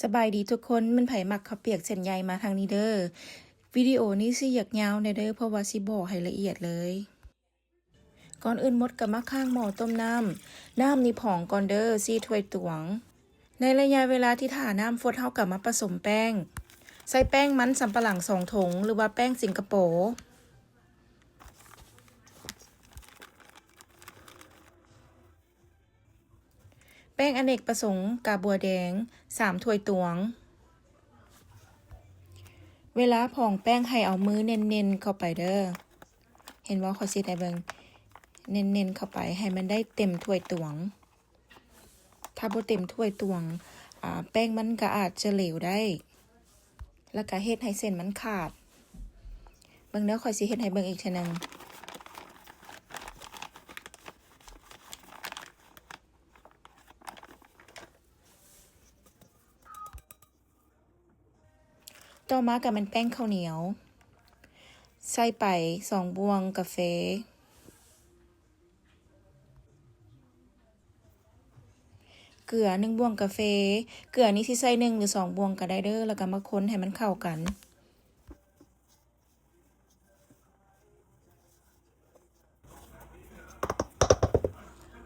สบายดีทุกคนมันไผมักข้าวเปียกเส้นใยมาทางนี้เด้อวิดีโอนี้สิอยากยาวแน่เด้อเพราะว่าสิบอกให้ละเอียดเลยก่อนอื่นมดกับมะข้างหม้อต้มน้ำนี่ผ่องก่อนเด้อ4 ถ้วยตวงในระยะเวลาที่ถ่าน้ำฟดเฮากับมาผสมแป้งใส่แป้งมันสำปะหลัง2 ถุงหรือว่าแป้งสิงคโปร์แป้งอเนกประสงค์กาบัวแดง3 ถ้วยตวงเวลาผ่องแป้งให้เอามือเน้นๆเข้าไปเด้อเห็นว่าขอสิได้เบิ่งเน้นๆเข้าไปให้มันได้เต็มถ้วยตวงถ้าบ่เต็มถ้วยตวงแป้งมันก็อาจจะเหลวได้แล้วก็เฮ็ดให้เส้นมันขาดเบิ่งเด้อขอยสิเฮ็ดให้เบิ่งอีกเทื่อนึงต่อมาก็เป็นแป้งข้าวเหนียวใส่ไป2 บวงกาแฟเกลือ1 บวงกาแฟเกลือนี้สิใส่1 หรือ 2 บวงก็ได้เด้อแล้วก็มาคนให้มันเข้ากัน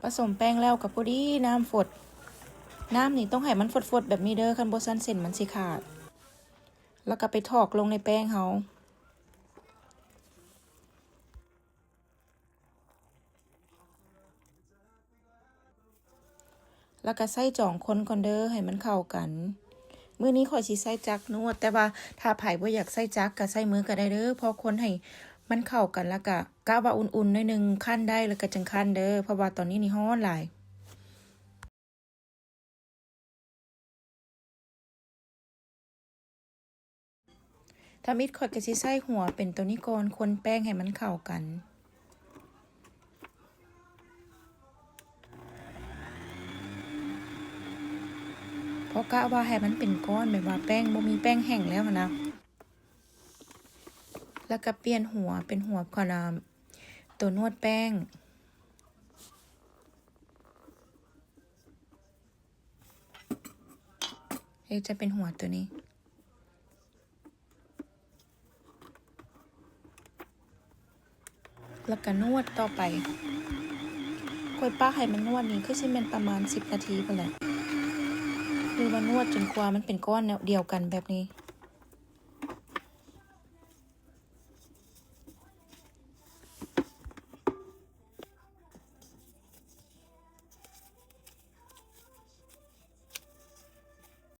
ผสมแป้งแล้วกับพอดีน้ำฝดน้ำนี่ต้องให้มันฝดๆแบบนี้เด้อคันบ่ซั้นเส้นมันสิขาดแล้วก็ไปถอกลงในแป้งเฮาแล้วก็ใส่จ่องคนก่อนเด้อให้มันเข้ากันมื้อนี้ข้อยสิใส่จักนวดแต่ว่าถ้าไผบ่อยากใส่จักก็ใส่มือก็ได้เด้อพอคนให้มันเข้ากันแล้วก็กะว่าอุ่นๆหน่อยนึงคั่นได้แล้วก็จังคั่นเด้อเพราะว่าตอนนี้นี่ร้อนหลายถ้ามิดข้อยก็สิใส่หัวเป็นตัวนี้ก่อนคนแป้งให้มันเข้ากันเพราะกะว่าให้มันเป็นก้อนแบบว่าแป้งบ่มีแป้งแห้งแล้วนะแล้วก็เปลี่ยนหัวเป็นหัวก่อนตัวนวดแป้งจะเป็นหัวตัวนี้แล้วก็นวดต่อไปค่อยป้าให้มันนวดนี่คือสิเป็นประมาณ10 นาทีพุ่นแหละหรือว่านวดจนกว่ามันเป็นก้อนเดียวกันแบบนี้